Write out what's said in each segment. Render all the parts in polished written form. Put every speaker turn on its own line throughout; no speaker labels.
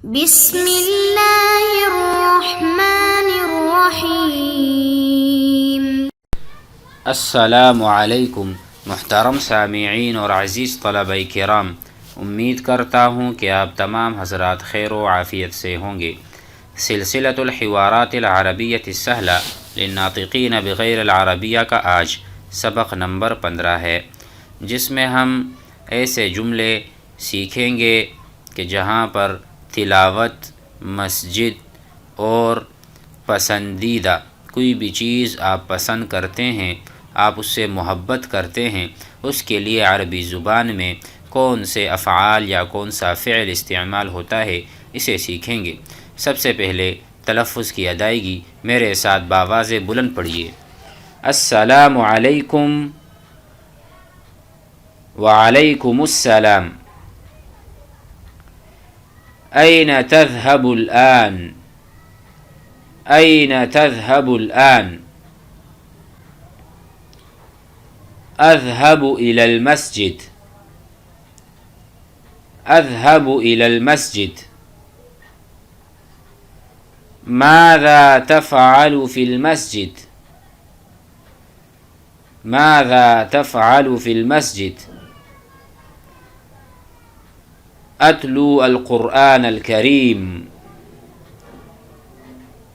بسم اللہ الرحمن الرحیم۔
السلام علیکم محترم سامعین اور عزیز طلبہ کرام، امید کرتا ہوں کہ آپ تمام حضرات خیر و عافیت سے ہوں گے۔ سلسلۃ الحوارات العربیۃ السہلہ للناطقین بغیر العربیہ کا آج سبق نمبر 15 ہے، جس میں ہم ایسے جملے سیکھیں گے کہ جہاں پر تلاوت، مسجد اور پسندیدہ کوئی بھی چیز آپ پسند کرتے ہیں، آپ اس سے محبت کرتے ہیں، اس کے لیے عربی زبان میں کون سے افعال یا کون سا فعل استعمال ہوتا ہے، اسے سیکھیں گے۔ سب سے پہلے تلفظ کی ادائیگی میرے ساتھ بآواز بلند پڑھیے۔ السلام علیکم، وعلیکم السلام۔ أين تذهب الآن؟ أين تذهب الآن؟ أذهب إلى المسجد، أذهب إلى المسجد۔ ماذا تفعل في المسجد؟ ماذا تفعل في المسجد؟ أتلو القرآن الكريم،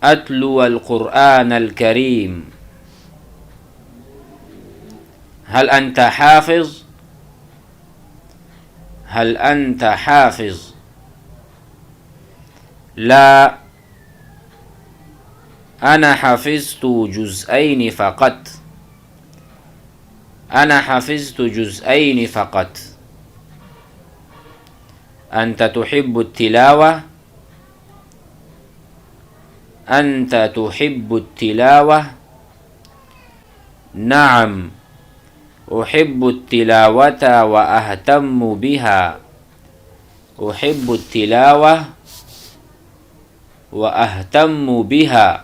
أتلو القرآن الكريم۔ هل أنت حافظ؟ هل أنت حافظ؟ لا، أنا حفظت جزئين فقط، أنا حفظت جزئين فقط۔ أنت تحب التلاوة؟ أنت تحب التلاوة؟ نعم، أحب التلاوة وأهتم بها، أحب التلاوة وأهتم بها۔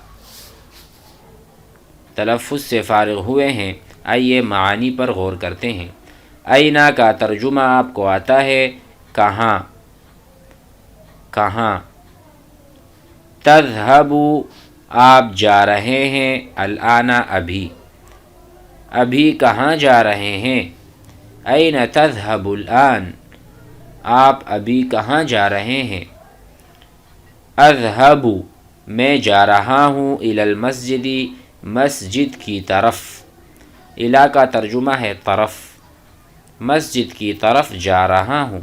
تلفظ سے فارغ ہوئے ہیں، آئیے معانی پر غور کرتے ہیں۔ اینا کا ترجمہ آپ کو آتا ہے کہاں، کہاں۔ تذہب آپ جا رہے ہیں، الآن ابھی، ابھی کہاں جا رہے ہیں۔ این تذہب الآن آپ ابھی کہاں جا رہے ہیں۔ اذہب میں جا رہا ہوں، الی المسجد مسجد کی طرف، الی کا ترجمہ ہے طرف، مسجد کی طرف جا رہا ہوں۔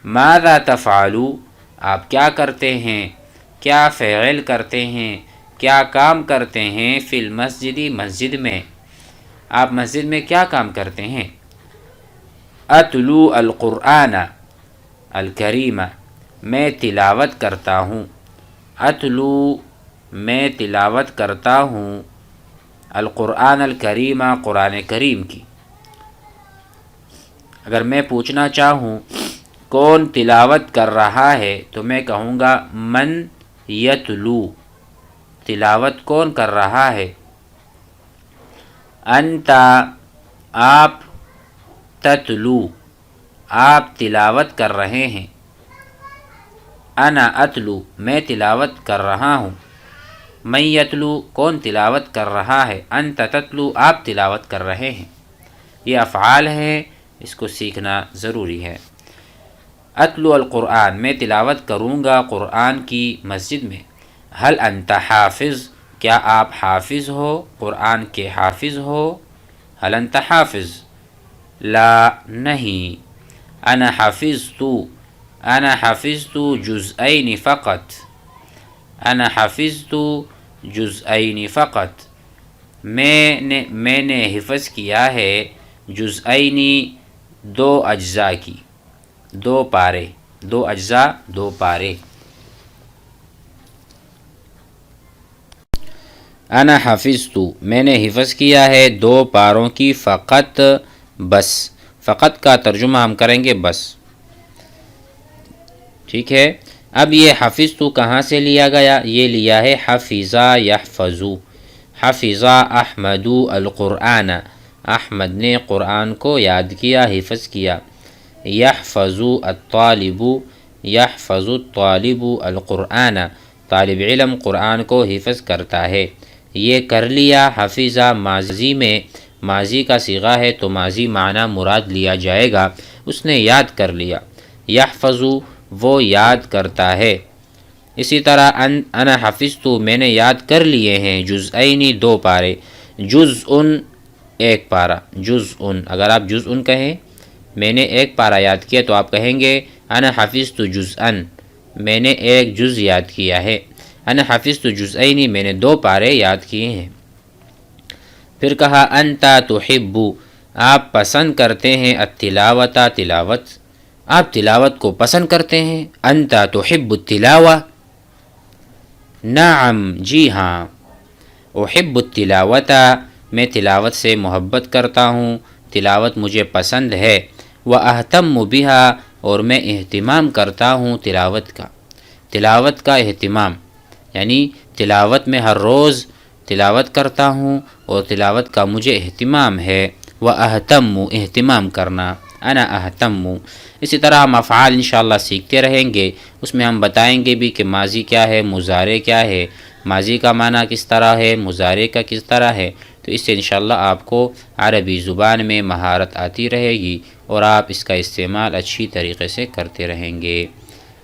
ماذا تفعل آپ کیا کرتے ہیں، کیا فعل کرتے ہیں، کیا کام کرتے ہیں، فی المسجد مسجد میں، آپ مسجد میں کیا کام کرتے ہیں۔ اتلو القرآن الکریم میں تلاوت کرتا ہوں، اتلو میں تلاوت کرتا ہوں، القرآن الکریم قرآن کریم کی۔ اگر میں پوچھنا چاہوں کون تلاوت کر رہا ہے تو میں کہوں گا من یتلو، تلاوت کون کر رہا ہے۔ انت آپ، تتلو آپ تلاوت کر رہے ہیں۔ انا اتلو میں تلاوت کر رہا ہوں۔ من یتلو کون تلاوت کر رہا ہے۔ انت تتلو آپ تلاوت کر رہے ہیں۔ یہ افعال ہیں، اس کو سیکھنا ضروری ہے۔ اتلو القرآن میں تلاوت کروں گا قرآن کی مسجد میں۔ هل انت حافظ کیا آپ حافظ ہو، قرآن کے حافظ ہو۔ هل انت حافظ لا نہیں۔ انا حفظت، انا حفظت جزئین فقط، انا حفظت جزئین فقط میں نے حفظ کیا ہے جزئینی دو اجزاء کی، دو پارے، دو اجزاء دو پارے۔ انا حفظت میں نے حفظ کیا ہے دو پاروں کی، فقط بس، فقط کا ترجمہ ہم کریں گے بس، ٹھیک ہے۔ اب یہ حفظت کہاں سے لیا گیا، یہ لیا ہے حفظا یحفظو، حفظا احمد القرآن، احمد نے قرآن کو یاد کیا، حفظ کیا۔ یحفظ الطالب یحفظ الطالب القرآن، طالب علم قرآن کو حفظ کرتا ہے۔ یہ کر لیا حفظہ ماضی میں، ماضی کا صیغہ ہے تو ماضی معنی مراد لیا جائے گا، اس نے یاد کر لیا۔ یحفظ وہ یاد کرتا ہے۔ اسی طرح انا حفظت میں نے یاد کر لیے ہیں جزئین 2 پارے، جزء 1 پارہ، جزء اگر آپ جزء کہیں، میں نے 1 پارہ یاد کیا تو آپ کہیں گے انا حفظت جزءا، میں نے 1 جز یاد کیا ہے۔ انا حفظت جزئین میں نے 2 پارے یاد کیے ہیں۔ پھر کہا انت تحب، آپ پسند کرتے ہیں التلاوت، تلاوت، آپ تلاوت کو پسند کرتے ہیں۔ انت تحب التلاوہ، نعم جی ہاں، احب التلاوت میں تلاوت سے محبت کرتا ہوں، تلاوت مجھے پسند ہے۔ واہتم بہا اور میں اہتمام کرتا ہوں تلاوت کا، تلاوت کا اہتمام یعنی تلاوت میں ہر روز تلاوت کرتا ہوں اور تلاوت کا مجھے اہتمام ہے۔ واہتم اہتمام کرنا، انا اہتم۔ اسی طرح ہم افعال انشاءاللہ سیکھتے رہیں گے، اس میں ہم بتائیں گے بھی کہ ماضی کیا ہے، مضارع کیا ہے، ماضی کا معنی کس طرح ہے، مضارع کا کس طرح ہے، تو اس سے انشاءاللہ آپ کو عربی زبان میں مہارت آتی رہے گی اور آپ اس کا استعمال اچھی طریقے سے کرتے رہیں گے۔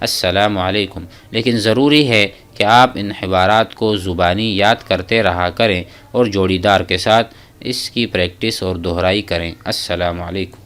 السلام علیکم۔ لیکن ضروری ہے کہ آپ ان عبارات کو زبانی یاد کرتے رہا کریں اور جوڑی دار کے ساتھ اس کی پریکٹس اور دہرائی کریں۔ السلام علیکم۔